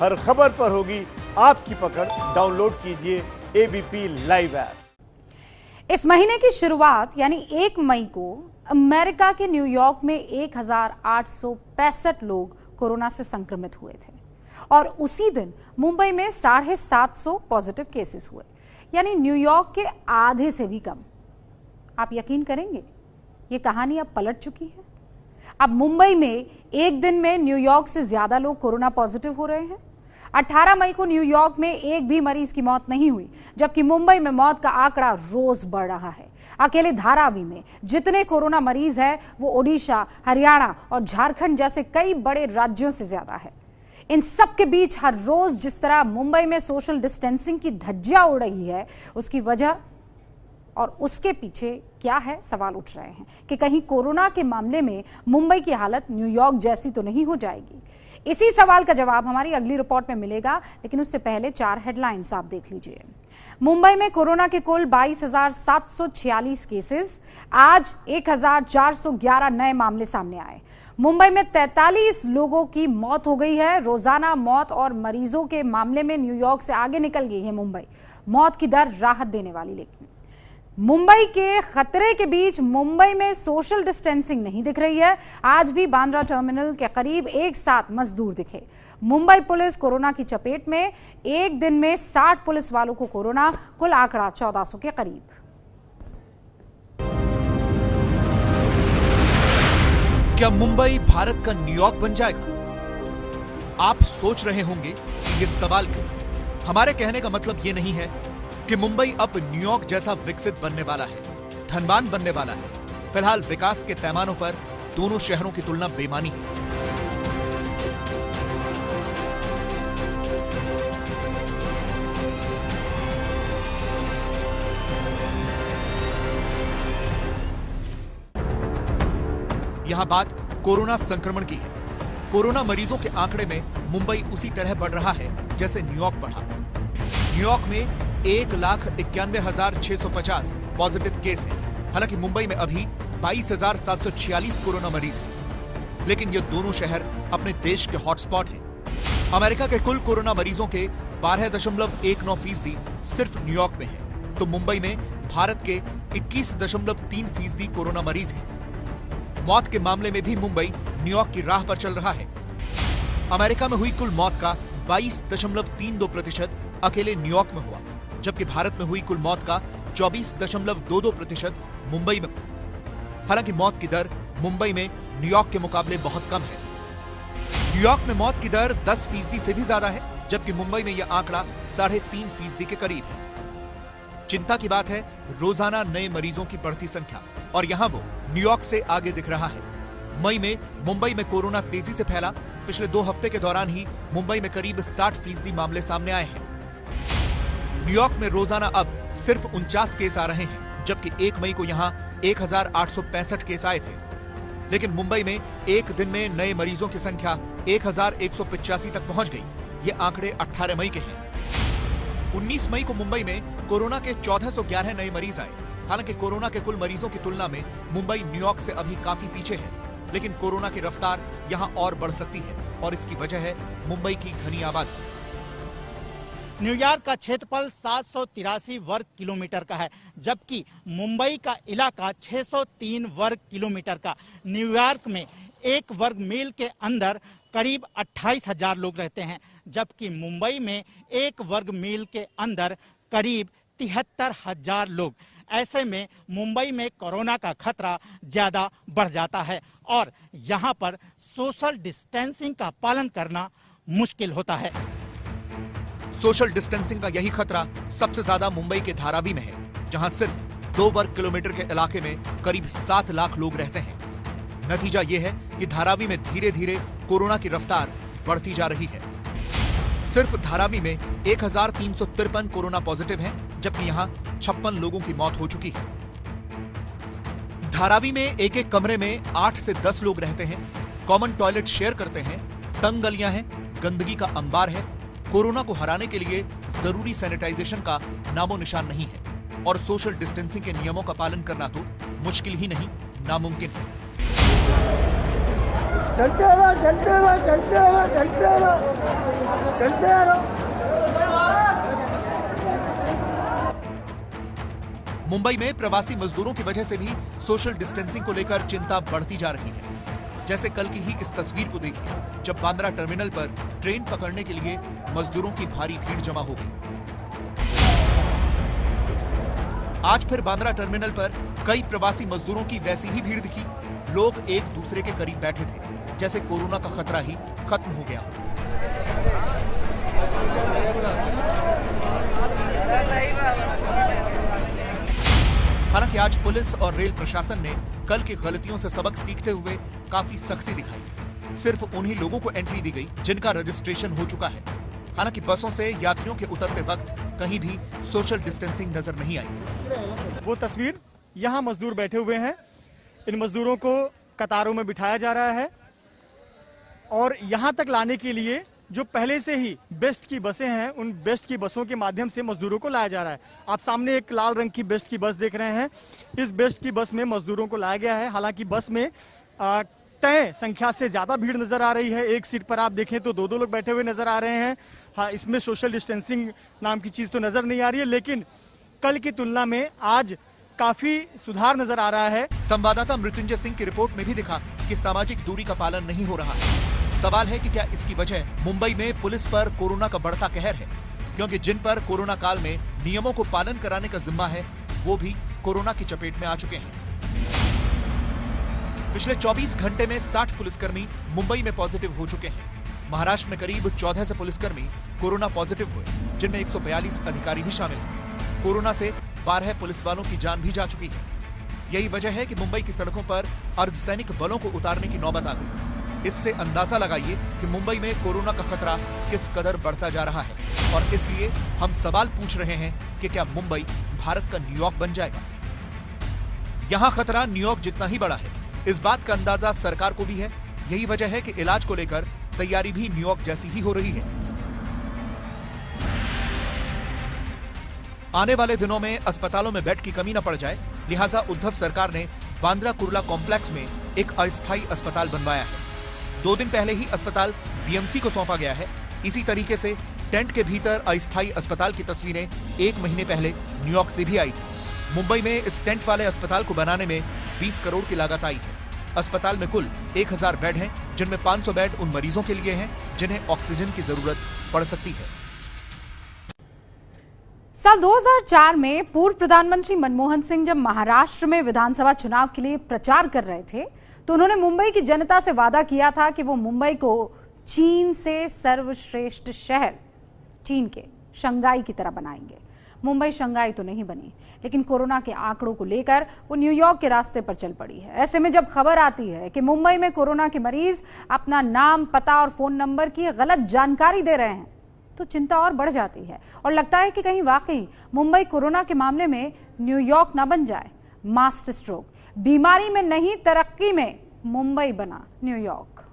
हर खबर पर होगी आपकी पकड़। डाउनलोड कीजिए एबीपी लाइव ऐप। इस महीने की शुरुआत यानी 1 मई को अमेरिका के न्यूयॉर्क में 1865 लोग कोरोना से संक्रमित हुए थे और उसी दिन मुंबई में 750 पॉजिटिव केसेस हुए, यानी न्यूयॉर्क के आधे से भी कम। आप यकीन करेंगे, ये कहानी अब पलट चुकी है। अब मुंबई में एक दिन में न्यूयॉर्क से ज्यादा लोग कोरोना पॉजिटिव हो रहे हैं। 18 मई को न्यूयॉर्क में एक भी मरीज की मौत नहीं हुई, जबकि मुंबई में मौत का आंकड़ा रोज बढ़ रहा है। अकेले धारावी में जितने कोरोना मरीज हैं वो ओडिशा, हरियाणा और झारखंड जैसे कई बड़े राज्यों से ज्यादा है। इन सब के बीच हर रोज जिस तरह मुंबई में सोशल डिस्टेंसिंग की धज्जियां उड़ रही है, उसकी वजह और उसके पीछे क्या है, सवाल उठ रहे हैं कि कहीं कोरोना के मामले में मुंबई की हालत न्यूयॉर्क जैसी तो नहीं हो जाएगी। इसी सवाल का जवाब हमारी अगली रिपोर्ट में मिलेगा, लेकिन उससे पहले 4 हेडलाइंस आप देख लीजिए। मुंबई में कोरोना के कुल 22,746 केसेस, आज 1,411 नए मामले सामने आए। मुंबई में 43 लोगों की मौत हो गई है। रोजाना मौत और मरीजों के मामले में न्यूयॉर्क से आगे निकल गई है मुंबई। मौत की दर राहत देने वाली, लेकिन मुंबई के खतरे के बीच मुंबई में सोशल डिस्टेंसिंग नहीं दिख रही है। आज भी बांद्रा टर्मिनल के करीब एक साथ मजदूर दिखे। मुंबई पुलिस कोरोना की चपेट में, एक दिन में 60 पुलिस वालों को कोरोना, कुल आंकड़ा 1400 के करीब। क्या मुंबई भारत का न्यूयॉर्क बन जाएगा? आप सोच रहे होंगे कि ये सवाल क्यों? हमारे कहने का मतलब ये नहीं है कि मुंबई अब न्यूयॉर्क जैसा विकसित बनने वाला है, धनवान बनने वाला है। फिलहाल विकास के पैमानों पर दोनों शहरों की तुलना बेमानी है। यहां बात कोरोना संक्रमण की है। कोरोना मरीजों के आंकड़े में मुंबई उसी तरह बढ़ रहा है जैसे न्यूयॉर्क बढ़ा। न्यूयॉर्क में 1,91,650 पॉजिटिव केस हैं। हालांकि मुंबई में अभी 22,746 कोरोना मरीज हैं। लेकिन ये दोनों शहर अपने देश के हॉटस्पॉट हैं। अमेरिका के कुल कोरोना मरीजों के 12.19% सिर्फ न्यूयॉर्क में है, तो मुंबई में भारत के 21.3% कोरोना मरीज हैं। मौत के मामले में भी मुंबई न्यूयॉर्क की राह पर चल रहा है। अमेरिका में हुई कुल मौत का 22.32% अकेले न्यूयॉर्क में हुआ, जबकि भारत में हुई कुल मौत का 24.22% मुंबई में। हालांकि मौत की दर मुंबई में न्यूयॉर्क के मुकाबले बहुत कम है। न्यूयॉर्क में मौत की दर 10% से भी ज्यादा है, जबकि मुंबई में यह आंकड़ा 3.5% के करीब है। चिंता की बात है रोजाना नए मरीजों की बढ़ती संख्या, और यहां वो न्यूयॉर्क से आगे दिख रहा है। मई में मुंबई में कोरोना तेजी से फैला। पिछले 2 हफ्ते के दौरान ही मुंबई में करीब 60% मामले सामने आए हैं। न्यूयॉर्क में रोजाना अब सिर्फ 49 केस आ रहे हैं, जबकि 1 मई को यहां 1,865 केस आए थे। लेकिन मुंबई में एक दिन में नए मरीजों की संख्या 1,185 तक पहुंच गई। ये आंकड़े 18 मई के हैं। 19 मई को मुंबई में कोरोना के 1411 नए मरीज आए। हालांकि कोरोना के कुल मरीजों की तुलना में मुंबई न्यूयॉर्क से अभी काफी पीछे है, लेकिन कोरोना की रफ्तार यहां और बढ़ सकती है, और इसकी वजह है मुंबई की घनी आबादी। न्यूयॉर्क का क्षेत्रफल 783 वर्ग किलोमीटर का है, जबकि मुंबई का इलाका 603 वर्ग किलोमीटर का। न्यूयॉर्क में 1 वर्ग मील के अंदर करीब 28,000 लोग रहते हैं, जबकि मुंबई में 1 वर्ग मील के अंदर करीब 73,000 लोग। ऐसे में मुंबई में कोरोना का खतरा ज्यादा बढ़ जाता है और यहाँ पर सोशल डिस्टेंसिंग का पालन करना मुश्किल होता है। सोशल डिस्टेंसिंग का यही खतरा सबसे ज्यादा मुंबई के धारावी में है, जहां सिर्फ 2 वर्ग किलोमीटर के इलाके में करीब 7 लाख लोग रहते हैं। नतीजा यह है कि धारावी में धीरे धीरे कोरोना की रफ्तार बढ़ती जा रही है। सिर्फ धारावी में 1,353 कोरोना पॉजिटिव हैं, जबकि यहां 56 लोगों की मौत हो चुकी है। धारावी में एक कमरे में 8 से 10 लोग रहते हैं, कॉमन टॉयलेट शेयर करते हैं, तंग गलियां हैं, गंदगी का अंबार है। कोरोना को हराने के लिए जरूरी सैनिटाइजेशन का नामो निशान नहीं है, और सोशल डिस्टेंसिंग के नियमों का पालन करना तो मुश्किल ही नहीं, नामुमकिन है। चलते रहो, चलते रहो, चलते रहो, चलते रहो, चलते रहो। मुंबई में प्रवासी मजदूरों की वजह से भी सोशल डिस्टेंसिंग को लेकर चिंता बढ़ती जा रही है। जैसे कल की ही इस तस्वीर को देखिए, जब बांद्रा टर्मिनल पर ट्रेन पकड़ने के लिए मजदूरों की भारी भीड़ जमा हो गई। आज फिर बांद्रा टर्मिनल पर कई प्रवासी मजदूरों की वैसी ही भीड़ दिखी। लोग एक दूसरे के करीब बैठे थे, जैसे कोरोना का खतरा ही खत्म हो गया। हालांकि आज पुलिस और रेल प्रशासन ने कल की गलतियों से सबक सीखते हुए काफी सख्ती दिखाई। सिर्फ उन्हीं लोगों को एंट्री दी गई जिनका रजिस्ट्रेशन हो चुका है। हालांकि बसों से यात्रियों के उतरते वक्त कहीं भी सोशल डिस्टेंसिंग नजर नहीं आई। वो तस्वीर, यहाँ मजदूर बैठे हुए हैं, इन मजदूरों को कतारों में बिठाया जा रहा है और यहाँ तक लाने के लिए जो पहले से ही बेस्ट की बसें हैं, उन बेस्ट की बसों के माध्यम से मजदूरों को लाया जा रहा है। आप सामने एक लाल रंग की बेस्ट की बस देख रहे हैं। इस बेस्ट की बस में मजदूरों को लाया गया है। हालांकि बस में तय संख्या से ज्यादा भीड़ नजर आ रही है। एक सीट पर आप देखें तो दो लोग बैठे हुए नजर आ रहे हैं। हाँ, इसमें सोशल डिस्टेंसिंग नाम की चीज तो नजर नहीं आ रही है, लेकिन कल की तुलना में आज काफी सुधार नजर आ रहा है। संवाददाता मृत्युंजय सिंह की रिपोर्ट में भी दिखा कि सामाजिक दूरी का पालन नहीं हो रहा है। सवाल है कि क्या इसकी वजह मुंबई में पुलिस पर कोरोना का बढ़ता कहर है, क्योंकि जिन पर कोरोना काल में नियमों को पालन कराने का जिम्मा है वो भी कोरोना की चपेट में आ चुके हैं। पिछले 24 घंटे में 60 पुलिसकर्मी मुंबई में पॉजिटिव हो चुके हैं। महाराष्ट्र में करीब 14 से पुलिसकर्मी कोरोना पॉजिटिव हुए, जिनमें 142 अधिकारी भी शामिल हैं। कोरोना से 12 पुलिस वालों की जान भी जा चुकी है। यही वजह है कि मुंबई की सड़कों पर अर्धसैनिक बलों को उतारने की नौबत आ गई। इससे अंदाजा लगाइए कि मुंबई में कोरोना का खतरा किस कदर बढ़ता जा रहा है। और इसलिए हम सवाल पूछ रहे हैं कि क्या मुंबई भारत का न्यूयॉर्क बन जाएगा? यहाँ खतरा न्यूयॉर्क जितना ही बड़ा है, इस बात का अंदाजा सरकार को भी है। यही वजह है कि इलाज को लेकर तैयारी भी न्यूयॉर्क जैसी ही हो रही है। आने वाले दिनों में अस्पतालों में बेड की कमी न पड़ जाए, लिहाजा उद्धव सरकार ने बांद्रा कुर्ला कॉम्प्लेक्स में एक अस्थायी अस्पताल बनवाया है। 2 दिन पहले ही अस्पताल बीएमसी को सौंपा गया है। इसी तरीके से टेंट के भीतर अस्थायी अस्पताल की तस्वीरें 1 महीने पहले न्यूयॉर्क से भी आई थी। मुंबई में इस टेंट वाले अस्पताल को बनाने में 20 करोड़ की लागत आई है। अस्पताल में कुल 1000 बेड हैं, जिनमें 500 बेड उन मरीजों के लिए हैं जिन्हें ऑक्सीजन की जरूरत पड़ सकती है। साल 2004 में पूर्व प्रधानमंत्री मनमोहन सिंह जब महाराष्ट्र में विधानसभा चुनाव के लिए प्रचार कर रहे थे, तो उन्होंने मुंबई की जनता से वादा किया था कि वो मुंबई को चीन से सर्वश्रेष्ठ शहर, चीन के शंघाई की तरह बनाएंगे। मुंबई शंघाई तो नहीं बनी, लेकिन कोरोना के आंकड़ों को लेकर वो न्यूयॉर्क के रास्ते पर चल पड़ी है। ऐसे में जब खबर आती है कि मुंबई में कोरोना के मरीज अपना नाम, पता और फोन नंबर की गलत जानकारी दे रहे हैं, तो चिंता और बढ़ जाती है और लगता है कि कहीं वाकई मुंबई कोरोना के मामले में न्यूयॉर्क ना बन जाए। मास्टर स्ट्रोक, बीमारी में नहीं तरक्की में मुंबई बना न्यूयॉर्क।